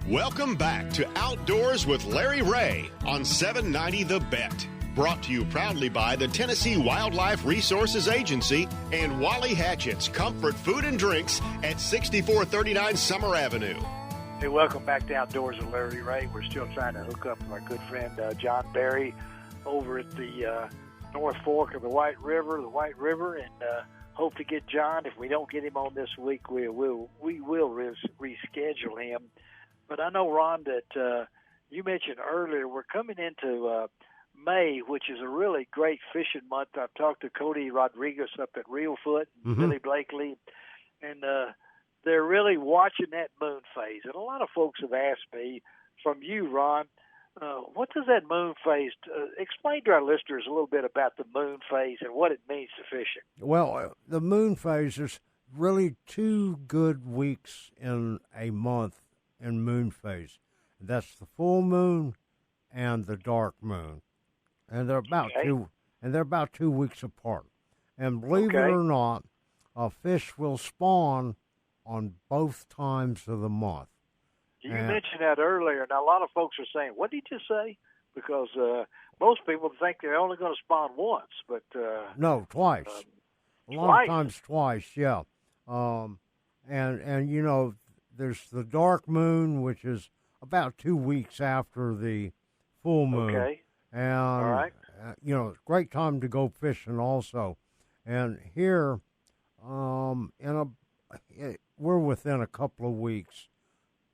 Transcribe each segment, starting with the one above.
Welcome back to Outdoors with Larry Ray on 790 The Bet. Brought to you proudly by the Tennessee Wildlife Resources Agency and Wally Hatchett's Comfort Food and Drinks at 6439 Summer Avenue. Hey, welcome back to Outdoors with Larry Ray. We're still trying to hook up with our good friend John Berry over at the North Fork of the White River, and hope to get John. If we don't get him on this week, we will reschedule him. But I know, Ron, that you mentioned earlier we're coming into May, which is a really great fishing month. I've talked to Cody Rodriguez up at Reelfoot, Billy Blakely, and they're really watching that moon phase. And a lot of folks have asked me, from you, Ron, what does that moon phase explain to our listeners a little bit about the moon phase and what it means to fishing? Well, the moon phase is really 2 good weeks in a month in moon phase. That's the full moon and the dark moon. And they're about 2 weeks apart. And believe it or not, a fish will spawn on both times of the month. You mentioned that earlier. Now, a lot of folks are saying, what did you say? Because most people think they're only going to spawn once. But no, twice. A lot of times twice, yeah. And you know, there's the dark moon, which is about 2 weeks after the full moon. Okay. And, all right. You know, it's a great time to go fishing also. And here, we're within a couple of weeks.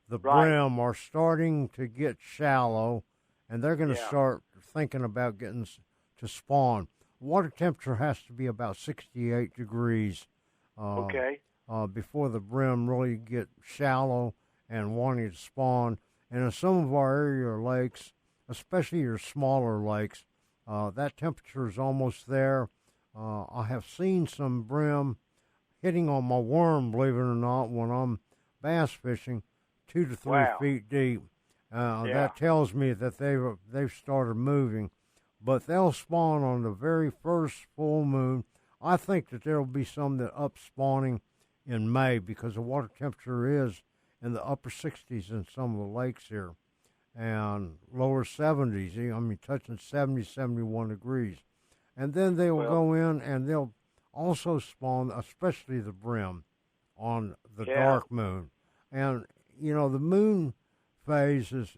The brim are starting to get shallow, and they're going to start thinking about getting to spawn. Water temperature has to be about 68 degrees before the brim really get shallow and wanting to spawn. And in some of our area lakes, especially your smaller lakes, that temperature is almost there. I have seen some brim hitting on my worm, believe it or not, when I'm bass fishing, 2 to 3 feet deep. That tells me that they've started moving. But they'll spawn on the very first full moon. I think that there will be some that up spawning in May because the water temperature is in the upper 60s in some of the lakes here and lower 70s. I mean, touching 70, 71 degrees. And then they will go in and they'll also spawn, especially the brim, on the dark moon. And, you know, the moon phase is,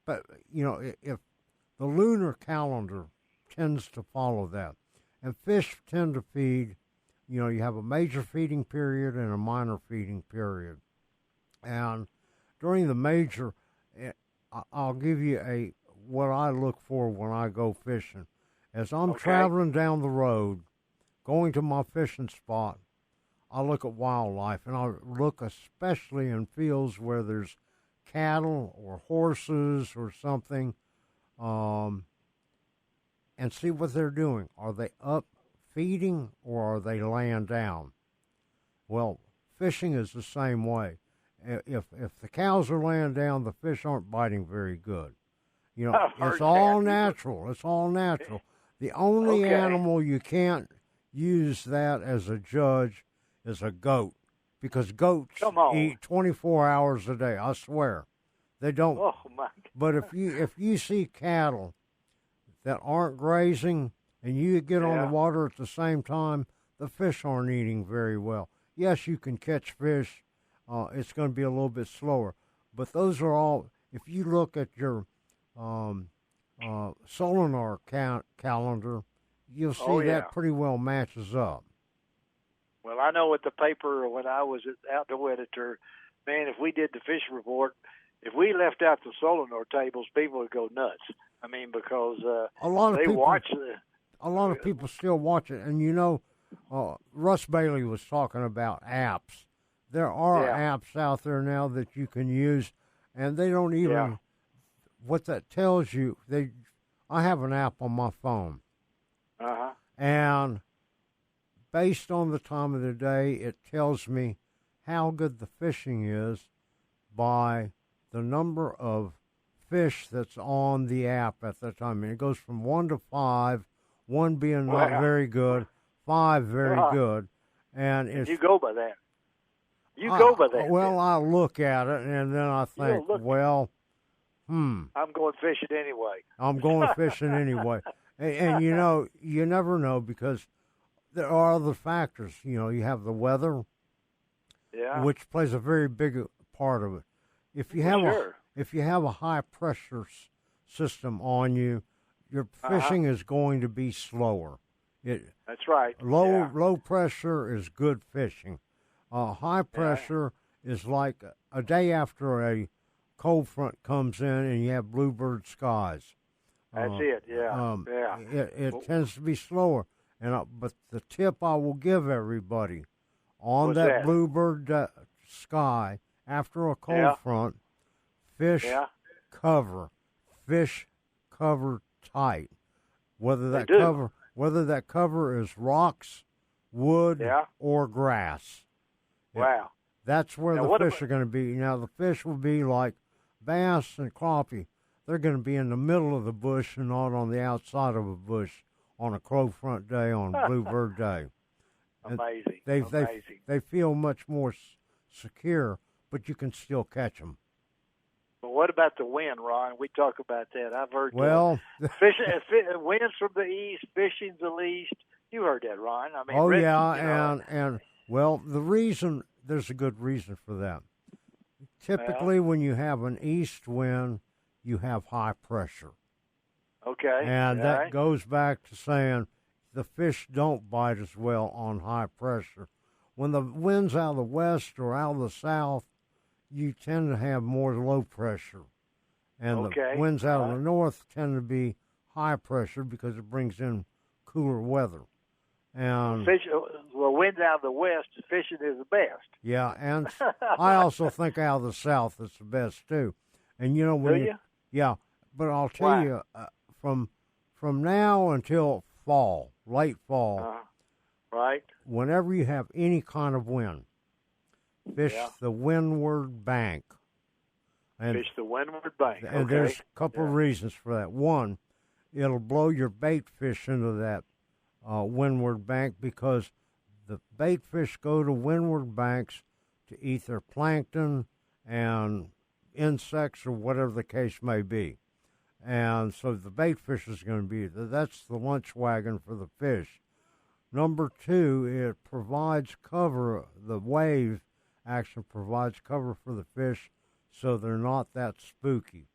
but, you know, if the lunar calendar tends to follow that. And fish tend to feed, you know, you have a major feeding period and a minor feeding period. And during the major, I'll give you what I look for when I go fishing. As I'm traveling down the road, going to my fishing spot, I look at wildlife, and I look especially in fields where there's cattle or horses or something, and see what they're doing. Are they up feeding or are they laying down? Well, fishing is the same way. If the cows are laying down, the fish aren't biting very good. You know, it's all natural. It's all natural. The only animal you can't use that as a judge is a goat, because goats eat 24 hours a day. I swear, they don't. Oh my! But if you see cattle that aren't grazing and you get on the water at the same time, the fish aren't eating very well. Yes, you can catch fish. It's going to be a little bit slower, but those are all. If you look at your Solinar calendar, you'll see that pretty well matches up. Well, I know with the paper when I was an outdoor editor, man, if we did the fish report, if we left out the Solinar tables, people would go nuts. I mean, because a lot of people people still watch it, and you know, Russ Bailey was talking about apps. There are apps out there now that you can use, and they don't even. What that tells you, I have an app on my phone, and based on the time of the day, it tells me how good the fishing is by the number of fish that's on the app at that time. And it goes from 1 to 5, 1 being not very good, 5 very good. And you go by that? You go by that. Well, I look at it, and then I think, I'm going fishing anyway. I'm going fishing anyway. And you never know, because there are other factors. You have the weather, which plays a very big part of it. If you have a high pressure system on you, your fishing is going to be slower. That's right. Low pressure is good fishing. High pressure is like a day after a cold front comes in and you have bluebird skies. That's it. Yeah. It tends to be slower. But the tip I will give everybody on that bluebird sky after a cold front, fish cover tight. Whether that cover is rocks, wood, or grass. Wow. That's where the fish are going to be. Now, the fish will be like bass and crappie. They're going to be in the middle of the bush and not on the outside of a bush on a crow front day, on bluebird day. Amazing. They feel much more secure, but you can still catch them. Well, what about the wind, Ron? We talk about that. I've heard fishing, winds from the east, fishing the east. You heard that, Ron. I mean, there's a good reason for that. Typically, when you have an east wind, you have high pressure. Okay. And that goes back to saying the fish don't bite as well on high pressure. When the wind's out of the west or out of the south, you tend to have more low pressure. And the winds out of the north tend to be high pressure because it brings in cooler weather. And winds out of the west, fishing is the best. Yeah, and I also think out of the south it's the best too. And yeah, but I'll tell you, from now until fall, late fall, right? Whenever you have any kind of wind, fish the windward bank. Fish the windward bank. And there's a couple of reasons for that. One, it'll blow your bait fish into that windward bank, because the bait fish go to windward banks to eat their plankton and insects or whatever the case may be. And so the bait fish is going to be, that's the lunch wagon for the fish. Number two, it provides cover, the wave action provides cover for the fish so they're not that spooky.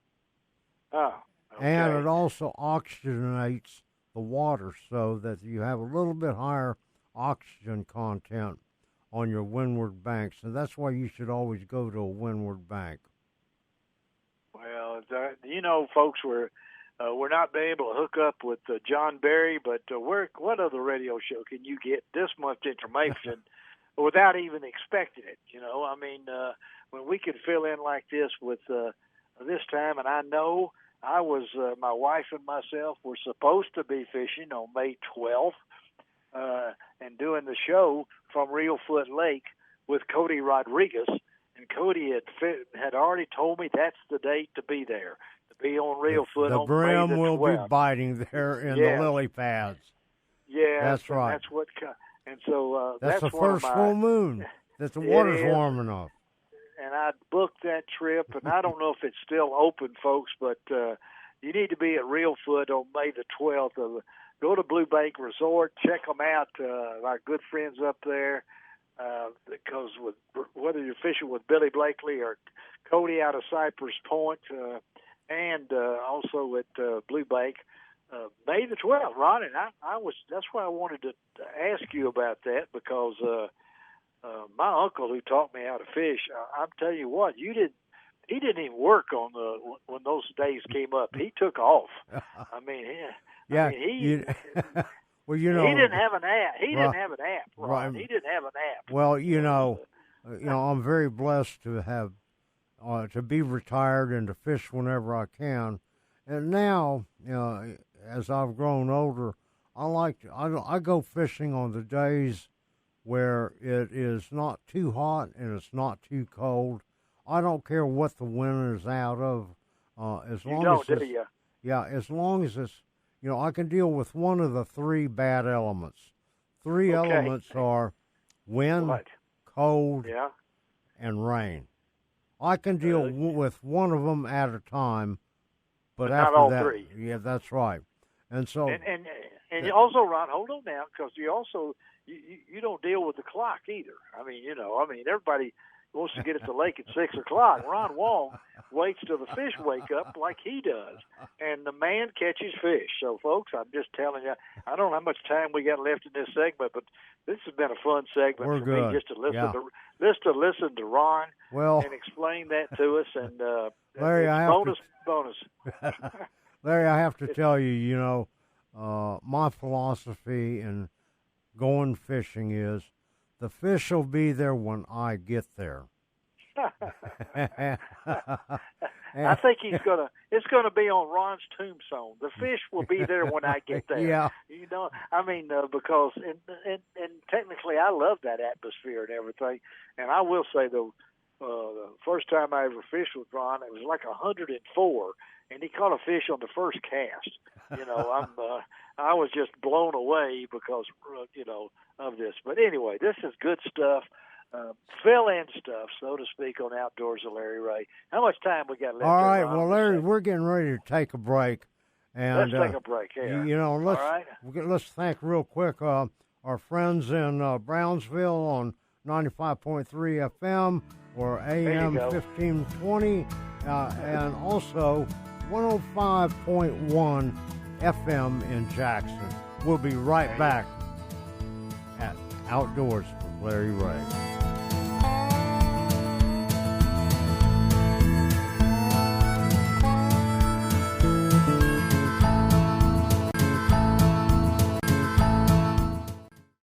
Oh, okay. And it also oxygenates the water so that you have a little bit higher oxygen content on your windward banks, and that's why you should always go to a windward bank. Well, folks, we're not being able to hook up with John Berry, but what other radio show can you get this much information without even expecting it? When we could fill in like this with this time, and I know my wife and myself were supposed to be fishing on May 12th and doing the show from Reelfoot Lake with Cody Rodriguez. And Cody had already told me that's the date to be there, to be on Reelfoot on May the 12th. The brim will be biting there in the lily pads. Yeah, that's right. That's what, and so that's the first full moon. That the water's warm enough. And I booked that trip, and I don't know if it's still open, folks, but you need to be at Reelfoot on May the 12th. Go to Blue Bank Resort, check them out. Our good friends up there. Because whether you're fishing with Billy Blakely or Cody out of Cypress Point, and also at Blue Bank, May the 12th, Ron, and that's why I wanted to ask you about that, because my uncle who taught me how to fish, I'm telling you what, he didn't even work on when those days came up. He took off. Well, he didn't have an app. He didn't have an app, Ron. He didn't have an app. Well, I'm very blessed to have to be retired and to fish whenever I can. And now, as I've grown older, I go fishing on the days where it is not too hot and it's not too cold. I don't care what the wind is out of, as long as it's I can deal with one of the three bad elements. Three elements are wind, cold, and rain. I can deal with one of them at a time, but not after all that, three. yeah, that's right. And so, and also, Ron, hold on now, because you also you don't deal with the clock either. I mean, everybody wants to get at the lake at 6 o'clock. Ron Wong waits till the fish wake up like he does, and the man catches fish. So, folks, I'm just telling you, I don't know how much time we got left in this segment, but this has been a fun segment We're for good. me just to listen Yeah. listen to Ron and explain that to us. And Larry, bonus. Larry, I have to tell you, my philosophy in going fishing is the fish will be there when I get there. I think it's gonna be on Ron's tombstone. The fish will be there when I get there. Yeah. Because and technically I love that atmosphere and everything. And I will say though, the first time I ever fished with Ron, it was like 104, and he caught a fish on the first cast. I was just blown away because of this. But anyway, this is good stuff. Fill-in stuff, so to speak, on Outdoors with Larry Ray. How much time we got left? All right, well, Larry, we're getting ready to take a break. And, let's take a break here. Let's thank real quick our friends in Brownsville on 95.3 FM or AM 1520, and also 105.1 FM in Jackson. We'll be right back at Outdoors with Larry Ray.